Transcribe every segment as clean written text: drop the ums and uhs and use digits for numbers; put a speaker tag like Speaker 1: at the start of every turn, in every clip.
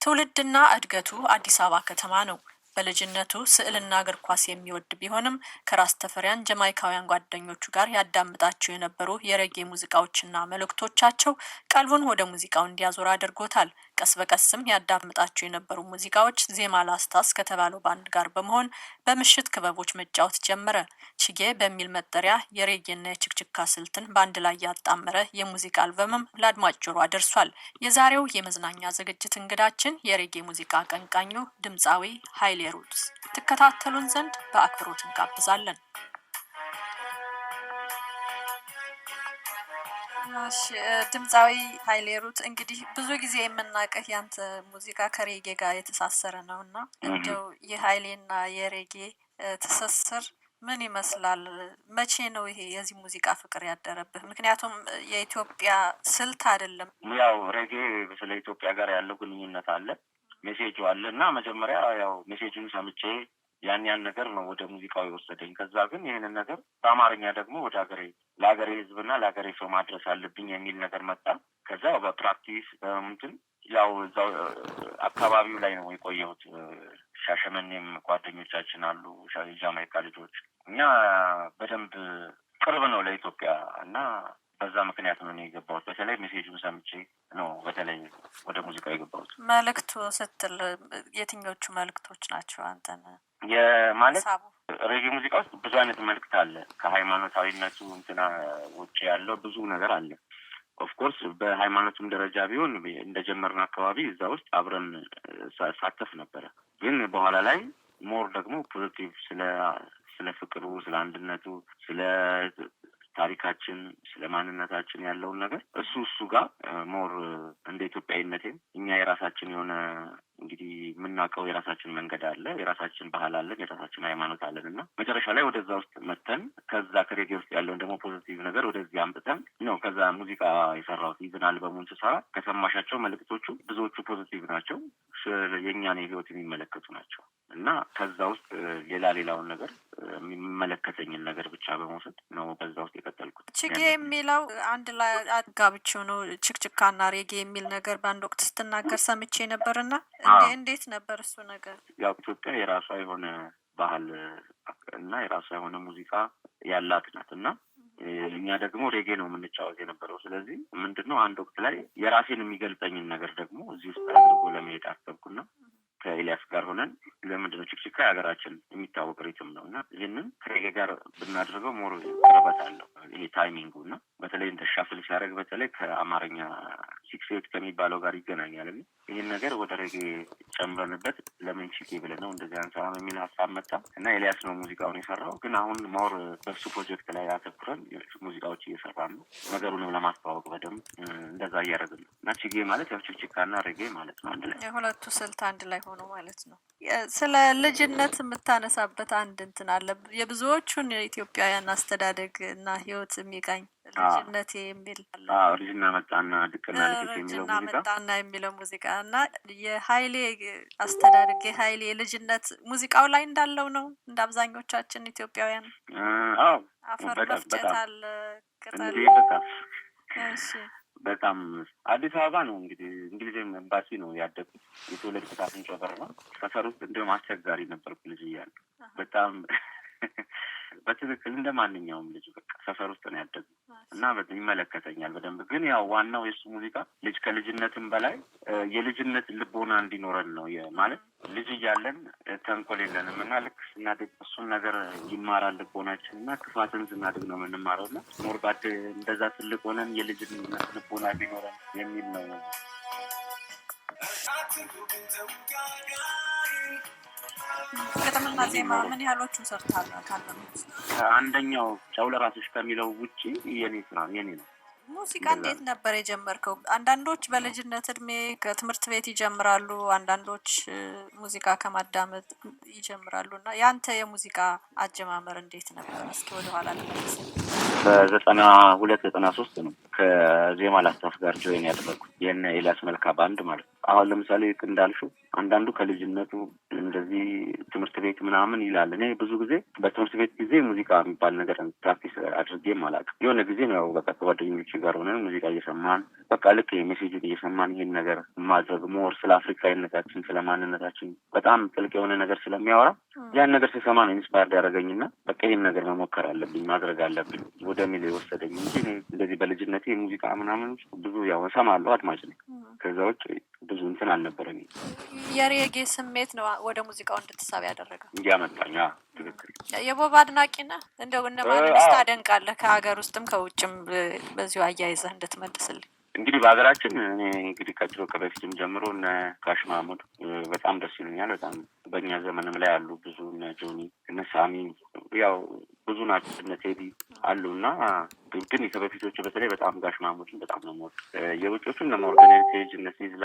Speaker 1: ትውልድና እድገቱ አዲስ አበባ ከተማ ነው። በልጅነቱ ስዕልና እግር ኳስ የሚወድ ቢሆንም ከራስ ተፈሪያን ጀማይካውያን ጓደኞቹ ጋር ያዳምጣቸው የነበሩ የሬጌ ሙዚቃዎችና መልእክቶቻቸው ቀልቡን ወደ ሙዚቃው እንዲያዞር አድርጎታል። ቀስ በቀስም ያዳምጣቸው የነበሩ ሙዚቃዎች ዜማ ላስታስ ከተባለው ባንድ ጋር በመሆን በምሽት ክበቦች መጫወት ጀመረ። ችጌ በሚል መጠሪያ የሬጌና የችክችካ ስልትን በአንድ ላይ ያጣመረ የሙዚቃ አልበምም ለአድማጭ ጆሮ አደርሷል። የዛሬው የመዝናኛ ዝግጅት እንግዳችን የሬጌ ሙዚቃ አቀንቃኙ ድምፃዊ ኃይሌ ሩትስ። ትከታተሉን ዘንድ በአክብሮት እንጋብዛለን። ድምፃዊ ኃይሌ ሩት፣ እንግዲህ ብዙ ጊዜ የምናውቅህ ያንተ ሙዚቃ ከሬጌ ጋር የተሳሰረ ነው እና እንደው የኃይሌና የሬጌ ትስስር ምን ይመስላል? መቼ ነው ይሄ የዚህ ሙዚቃ ፍቅር ያደረብህ? ምክንያቱም የኢትዮጵያ ስልት አይደለም።
Speaker 2: ያው ሬጌ ስለ ኢትዮጵያ ጋር ያለው ግንኙነት አለ፣ ሜሴጁ አለ እና መጀመሪያ ያው ሜሴጁን ሰምቼ ያን ነገር ነው ወደ ሙዚቃው የወሰደኝ። ከዛ ግን ይህንን ነገር በአማርኛ ደግሞ ወደ ለሀገሬ ሕዝብና ለሀገሬ ሰው ማድረስ አለብኝ የሚል ነገር መጣ። ከዛ በፕራክቲስ በምንትን ያው እዛው አካባቢው ላይ ነው የቆየሁት። ሻሸመኔም ጓደኞቻችን አሉ፣ የጃማይካ ልጆች። እኛ በደንብ ቅርብ ነው ለኢትዮጵያ እና በዛ ምክንያት ነው የገባሁት። በተለይ ሜሴጁን ሰምቼ ነው በተለይ ወደ ሙዚቃ የገባሁት።
Speaker 1: መልእክቱ ስትል የትኞቹ መልእክቶች ናቸው አንተን
Speaker 2: ማለት? ሬጌ ሙዚቃ ውስጥ ብዙ አይነት መልእክት አለ። ከሃይማኖታዊነቱ እንትና ውጭ ያለው ብዙ ነገር አለ። ኦፍኮርስ በሃይማኖቱም ደረጃ ቢሆን እንደጀመርን አካባቢ እዛ ውስጥ አብረን ሳተፍ ነበረ። ግን በኋላ ላይ ሞር ደግሞ ፖዚቲቭ ስለ ፍቅሩ፣ ስለ አንድነቱ፣ ስለ ታሪካችን፣ ስለ ማንነታችን ያለውን ነገር እሱ ጋር ሞር እንደ ኢትዮጵያዊነቴም እኛ የራሳችን የሆነ እንግዲህ የምናውቀው የራሳችን መንገድ አለ፣ የራሳችን ባህል አለን፣ የራሳችን ሃይማኖት አለን እና መጨረሻ ላይ ወደዛ ውስጥ መተን ከዛ ከሬጌ ውስጥ ያለውን ደግሞ ፖዚቲቭ ነገር ወደዚህ አምጥተን ነው ከዛ ሙዚቃ የሰራሁት። ኢቭን አልበሙን ስሰራ ከሰማሻቸው መልእክቶቹ ብዙዎቹ ፖዚቲቭ ናቸው፣ የእኛን ህይወት የሚመለከቱ ናቸው እና ከዛ ውስጥ ሌላውን ነገር የሚመለከተኝን ነገር ብቻ በመውሰድ ነው በዛ ውስጥ የቀጠልኩት።
Speaker 1: ችጌ የሚለው አንድ ላይ አጋብቼው ነው ችክችካና ሬጌ የሚል ነገር በአንድ ወቅት ስትናገር ሰምቼ ነበርና እንዴት ነበር እሱ ነገር?
Speaker 2: ያው ኢትዮጵያ የራሷ የሆነ ባህል እና የራሷ የሆነ ሙዚቃ ያላት ናት እና እኛ ደግሞ ሬጌ ነው የምንጫወት የነበረው። ስለዚህ ምንድነው አንድ ወቅት ላይ የራሴን የሚገልጸኝን ነገር ደግሞ እዚህ ውስጥ አድርጎ ለመሄድ አሰብኩና ከኤልያስ ጋር ሆነን ለምንድነው ችክችካ የሀገራችን የሚታወቅ ሪትም ነው እና ይህንን ከሬጌ ጋር ብናደርገው ሞር ቅርበት አለው። ይሄ ታይሚንጉ እና በተለይ እንደ ሻፍል ሲያደርግ በተለይ ከአማርኛ 6/8 ከሚባለው ጋር ይገናኛል። ይህን ነገር ወደ ሬጌ ጨምረንበት ለምን ችጌ ብለን ነው እንደዚህ አንሰራም የሚል ሀሳብ መጣ እና ኤልያስ ነው ሙዚቃውን የሰራው። ግን አሁን ሞር በሱ ፕሮጀክት ላይ አተኩረን ሙዚቃዎች እየሰራን ነው፣ ነገሩንም ለማስተዋወቅ በደንብ እንደዛ እያደረግን ነው እና ችጌ ማለት ያው ችክችካና ሬጌ ማለት ነው፣ አንድ ላይ
Speaker 1: የሁለቱ ስልት አንድ ላይ ሆኖ ማለት ነው። ስለ ልጅነት የምታነሳበት አንድ እንትን አለ። የብዙዎቹን ኢትዮጵያውያን አስተዳደግ እና ህይወት የሚቃኝ ልጅነቴ የሚል አለ።
Speaker 2: ልጅና መጣና ድቅና
Speaker 1: የሚለው ሙዚቃ እና የኃይሌ አስተዳደግ የኃይሌ ልጅነት ሙዚቃው ላይ እንዳለው ነው እንደ አብዛኞቻችን ኢትዮጵያውያን። አፈር መፍጨት አለ፣ ቅጠል።
Speaker 2: በጣም አዲስ አበባ ነው እንግዲህ እንግሊዝ ኤምባሲ ነው ያደግኩት። የተወለድኩት አፍንጮ በር ነው። ሰፈር ውስጥ እንዲሁም አስቸጋሪ ነበርኩ ልጅ እያለሁ በጣም በትክክል እንደ ማንኛውም ልጅ በቃ ሰፈር ውስጥ ነው ያደግኩት እና ይመለከተኛል በደንብ። ግን ያው ዋናው የሱ ሙዚቃ ልጅ ከልጅነትም በላይ የልጅነት ልቦና እንዲኖረን ነው ማለት ልጅ እያለን ተንኮል የለንም እና ልክ ስናድግ እሱን ነገር ይማራል ልቦናችን እና ክፋትን ስናድግ ነው የምንማረው እና ሞርባድ እንደዛ ትልቅ ሆነን የልጅነት ልቦና ቢኖረን የሚል ነው።
Speaker 1: ግጥምና ዜማ ምን ያህሎቹን ሰርተሃል?
Speaker 2: አንደኛው ጨው ለራስሽ ከሚለው ውጪ የኔ ነው።
Speaker 1: ሙዚቃ እንዴት ነበር የጀመርከው? አንዳንዶች በልጅነት እድሜ ከትምህርት ቤት ይጀምራሉ፣ አንዳንዶች ሙዚቃ ከማዳመጥ ይጀምራሉ እና ያንተ የሙዚቃ አጀማመር እንዴት ነበር? እስኪ ወደኋላ ልመለስ።
Speaker 2: በ92-93 ነው ከዜማ ላስታፍ ጋር ጆይን ያደረኩት የነ ኤልያስ መልካ ባንድ ማለት ነው። አሁን ለምሳሌ እንዳልሽው አንዳንዱ ከልጅነቱ እንደዚህ ትምህርት ቤት ምናምን ይላል። እኔ ብዙ ጊዜ በትምህርት ቤት ጊዜ ሙዚቃ የሚባል ነገር ፕራክቲስ አድርጌም አላውቅም። የሆነ ጊዜ ነው በቃ ከጓደኞቼ ጋር ሆነን ሙዚቃ እየሰማን በቃ ልክ ሜሴጁን እየሰማን ይሄን ነገር ማድረግ ሞር ስለ አፍሪካዊነታችን ስለ ማንነታችን በጣም ጥልቅ የሆነ ነገር ስለሚያወራ ያን ነገር ስሰማ ነው ኢንስፓየርድ ያደረገኝና በቃ ይሄን ነገር መሞከር አለብኝ ማድረግ አለብኝ ወደሚል የወሰደኝ እንጂ እንደዚህ በልጅነቴ ሙዚቃ ምናምን ብዙ ያው እሰማለሁ፣ አድማጭ ነኝ። ከዛ ውጭ ብዙ እንትን አልነበረኝም።
Speaker 1: የሬጌ ስሜት ነው ወደ ሙዚቃው እንድትሳብ ያደረገው
Speaker 2: እንዲያመጣኝ። ትክክል።
Speaker 1: የቦብ አድናቂ ነህ? እንደው እነማንንስ ታደንቃለህ? ከሀገር ውስጥም ከውጭም በዚሁ አያይዘህ እንድትመልስልኝ።
Speaker 2: እንግዲህ በሀገራችን እኔ እንግዲህ ከድሮ ከበፊትም ጀምሮ እነ ጋሽ ማሙድ በጣም ደስ ይሉኛል። በጣም በእኛ ዘመንም ላይ አሉ ብዙ እነ ጆኒ እነ ሳሚ ያው ብዙ ናቸው እነ ቴዲ አሉ እና ግን ከበፊቶቹ በተለይ በጣም ጋሽ ማሙድን በጣም ነው የምወድ። የውጮቹ እነ ሞርጋን ሄሪቴጅ እነ ሲዝላ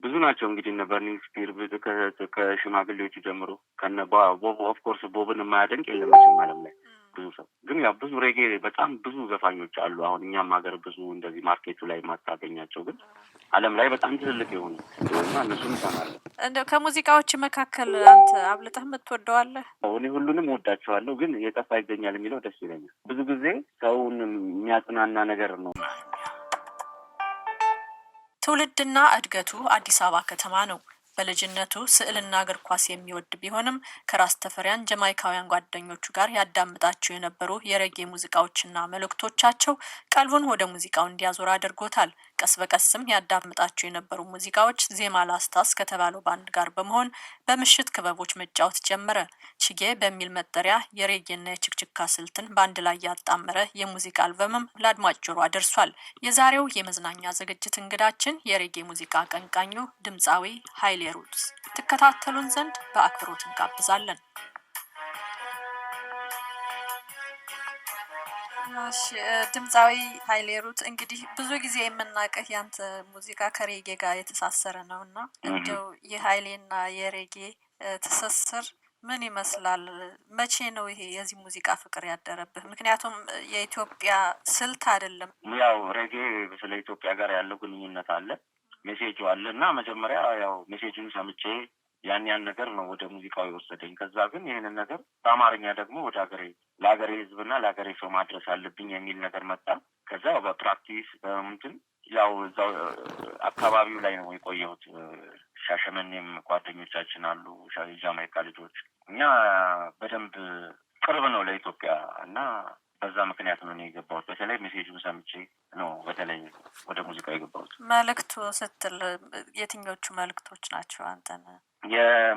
Speaker 2: ብዙ ናቸው። እንግዲህ እነ በርኒንግ ስፒር ከሽማግሌዎቹ ጀምሮ ከነ ቦብ ኦፍኮርስ ቦብን የማያደንቅ የለም መቼም ዓለም ላይ ብዙ ሰው። ግን ያው ብዙ ሬጌ በጣም ብዙ ዘፋኞች አሉ። አሁን እኛም ሀገር ብዙ እንደዚህ ማርኬቱ ላይ ማታገኛቸው ግን ዓለም ላይ በጣም ትልልቅ የሆኑ እና እነሱን እሰማለሁ።
Speaker 1: እንደው ከሙዚቃዎች መካከል አንተ አብልጠህ የምትወደዋለህ?
Speaker 2: እኔ ሁሉንም ወዳቸዋለሁ፣ ግን የጠፋ ይገኛል የሚለው ደስ ይለኛል። ብዙ ጊዜ ሰውን የሚያጽናና ነገር ነው።
Speaker 1: ትውልድና እድገቱ አዲስ አበባ ከተማ ነው። በልጅነቱ ስዕልና እግር ኳስ የሚወድ ቢሆንም ከራስ ተፈሪያን ጀማይካውያን ጓደኞቹ ጋር ያዳምጣቸው የነበሩ የሬጌ ሙዚቃዎችና መልእክቶቻቸው ቀልቡን ወደ ሙዚቃው እንዲያዞር አድርጎታል። ቀስ በቀስም ያዳምጣቸው የነበሩ ሙዚቃዎች ዜማ ላስታስ ከተባለው ባንድ ጋር በመሆን በምሽት ክበቦች መጫወት ጀመረ። ችጌ በሚል መጠሪያ የሬጌና የችክችካ ስልትን በአንድ ላይ ያጣመረ የሙዚቃ አልበምም ለአድማጭ ጆሮ አደርሷል። የዛሬው የመዝናኛ ዝግጅት እንግዳችን የሬጌ ሙዚቃ አቀንቃኙ ድምፃዊ ኃይሌ ሩትስ። ትከታተሉን ዘንድ በአክብሮት እንጋብዛለን። ድምፃዊ ኃይሌ ሩት፣ እንግዲህ ብዙ ጊዜ የምናውቅህ ያንተ ሙዚቃ ከሬጌ ጋር የተሳሰረ ነው እና እንደው የኃይሌና የሬጌ ትስስር ምን ይመስላል? መቼ ነው ይሄ የዚህ ሙዚቃ ፍቅር ያደረብህ? ምክንያቱም የኢትዮጵያ ስልት አይደለም።
Speaker 2: ያው ሬጌ ስለ ኢትዮጵያ ጋር ያለው ግንኙነት አለ፣ ሜሴጁ አለ እና መጀመሪያ ያው ሜሴጁን ሰምቼ ያን ነገር ነው ወደ ሙዚቃው የወሰደኝ። ከዛ ግን ይህንን ነገር በአማርኛ ደግሞ ወደ ለሀገሬ ሕዝብና ለሀገሬ ሰው ማድረስ አለብኝ የሚል ነገር መጣ። ከዛ በፕራክቲስ በምንትን ያው እዛው አካባቢው ላይ ነው የቆየሁት። ሻሸመኔም ጓደኞቻችን አሉ የጃማይካ ልጆች። እኛ በደንብ ቅርብ ነው ለኢትዮጵያ እና በዛ ምክንያት ነው የገባሁት። በተለይ ሜሴጁን ሰምቼ ነው በተለይ ወደ ሙዚቃ የገባሁት።
Speaker 1: መልእክቱ ስትል የትኞቹ መልእክቶች ናቸው አንተን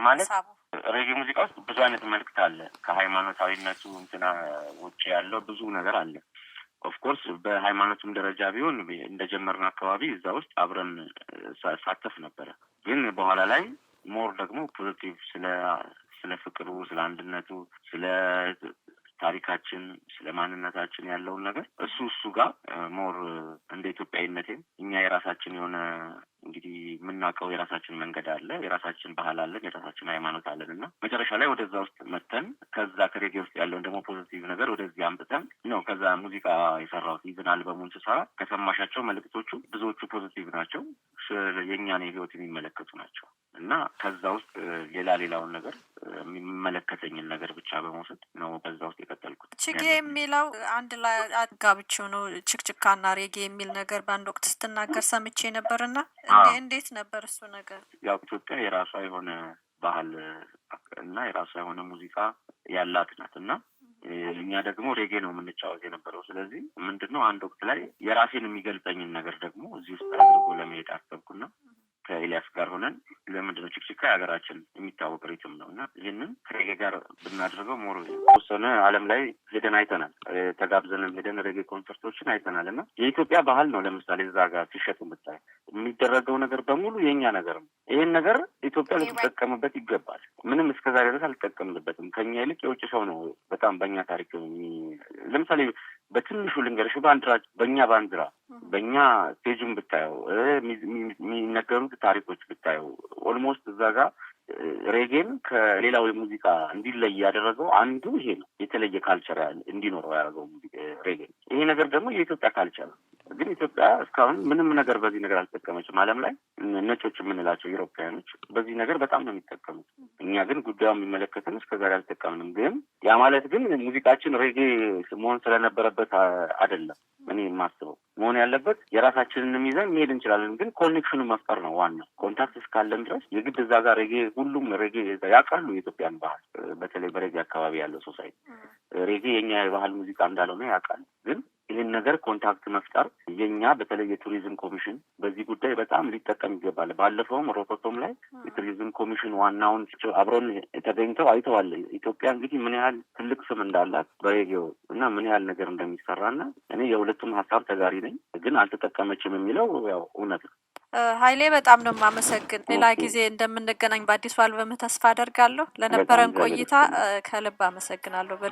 Speaker 2: ማለት? ሬጌ ሙዚቃ ውስጥ ብዙ አይነት መልእክት አለ። ከሃይማኖታዊነቱ እንትና ውጭ ያለው ብዙ ነገር አለ። ኦፍኮርስ በሃይማኖቱም ደረጃ ቢሆን እንደጀመርን አካባቢ እዛ ውስጥ አብረን ሳተፍ ነበረ። ግን በኋላ ላይ ሞር ደግሞ ፖዚቲቭ ስለ ፍቅሩ፣ ስለ አንድነቱ፣ ስለ ታሪካችን፣ ስለ ማንነታችን ያለውን ነገር እሱ ጋር ሞር እንደ ኢትዮጵያዊነቴም እኛ የራሳችን የሆነ እንግዲህ የምናውቀው የራሳችን መንገድ አለ፣ የራሳችን ባህል አለን፣ የራሳችን ሃይማኖት አለን እና መጨረሻ ላይ ወደዛ ውስጥ መተን ከዛ ከሬጌ ውስጥ ያለውን ደግሞ ፖዚቲቭ ነገር ወደዚህ አምጥተን ነው ከዛ ሙዚቃ የሰራሁት። ኢቭን አልበሙን ስሰራ ከሰማሻቸው መልእክቶቹ ብዙዎቹ ፖዚቲቭ ናቸው፣ የእኛን ህይወት የሚመለከቱ ናቸው እና ከዛ ውስጥ ሌላውን ነገር የሚመለከተኝን ነገር ብቻ በመውሰድ ነው በዛ ውስጥ የቀጠልኩት።
Speaker 1: ችጌ የሚለው አንድ ላይ አጋብቼው ነው ችክችካና ሬጌ የሚል ነገር በአንድ ወቅት ስትናገር ሰምቼ ነበርና እንዴት ነበር እሱ ነገር?
Speaker 2: ያው ኢትዮጵያ የራሷ የሆነ ባህል እና የራሷ የሆነ ሙዚቃ ያላት ናት እና እኛ ደግሞ ሬጌ ነው የምንጫወት የነበረው። ስለዚህ ምንድነው አንድ ወቅት ላይ የራሴን የሚገልጸኝን ነገር ደግሞ እዚህ ውስጥ አድርጎ ለመሄድ አሰብኩና ከኤልያስ ጋር ሆነን ለምንድነው ችክችካ የሀገራችን የሚታወቅ ሪትም ነው እና ይህንን ከሬጌ ጋር ብናደርገው ሞር ተወሰነ ዓለም ላይ ሄደን አይተናል። ተጋብዘንም ሄደን ሬጌ ኮንሰርቶችን አይተናል እና የኢትዮጵያ ባህል ነው። ለምሳሌ እዛ ጋር ሲሸጡ ብታይ የሚደረገው ነገር በሙሉ የእኛ ነገር ነው። ይህን ነገር ኢትዮጵያ ልትጠቀምበት ይገባል። ምንም እስከዛሬ ድረስ አልተጠቀምንበትም። ከኛ ይልቅ የውጭ ሰው ነው በጣም በእኛ ታሪክ ለምሳሌ በትንሹ ልንገርሽ፣ በእኛ ባንዲራ በእኛ ስቴጁን ብታየው የሚነገሩት ታሪኮች ብታየው ኦልሞስት እዛ ጋር ሬጌን ከሌላው የሙዚቃ እንዲለይ ያደረገው አንዱ ይሄ ነው። የተለየ ካልቸር እንዲኖረው ያደረገው ሬጌን። ይሄ ነገር ደግሞ የኢትዮጵያ ካልቸር ነው። ግን ኢትዮጵያ እስካሁን ምንም ነገር በዚህ ነገር አልተጠቀመችም። ዓለም ላይ ነጮች የምንላቸው ኢሮፓውያኖች በዚህ ነገር በጣም ነው የሚጠቀሙት። እኛ ግን ጉዳዩ የሚመለከትን እስከዛሬ አልተጠቀምንም። ግን ያ ማለት ግን ሙዚቃችን ሬጌ መሆን ስለነበረበት አይደለም። እኔ የማስበው መሆን ያለበት የራሳችንን ይዘን መሄድ እንችላለን። ግን ኮኔክሽኑ መፍጠር ነው ዋናው። ኮንታክት እስካለን ድረስ የግድ እዛ ጋር ሬጌ ሁሉም ሬጌ ያውቃሉ። የኢትዮጵያን ባህል በተለይ በሬጌ አካባቢ ያለው ሶሳይቲ ሬጌ የኛ የባህል ሙዚቃ እንዳልሆነ ያውቃል። ግን ይህን ነገር ኮንታክት መፍጠር የኛ በተለይ የቱሪዝም ኮሚሽን በዚህ ጉዳይ በጣም ሊጠቀም ይገባል። ባለፈውም ሮኮቶም ላይ የቱሪዝም ኮሚሽን ዋናውን አብሮን ተገኝተው አይተዋል። ኢትዮጵያ እንግዲህ ምን ያህል ትልቅ ስም እንዳላት በሬጌው እና ምን ያህል ነገር እንደሚሰራና እኔ የሁለቱም ሀሳብ ተጋሪ ነኝ። ግን አልተጠቀመችም የሚለው ያው እውነት ነው።
Speaker 1: ኃይሌ በጣም ነው የማመሰግን። ሌላ ጊዜ እንደምንገናኝ በአዲሱ አልበምህ ተስፋ አደርጋለሁ። ለነበረን ቆይታ ከልብ አመሰግናለሁ።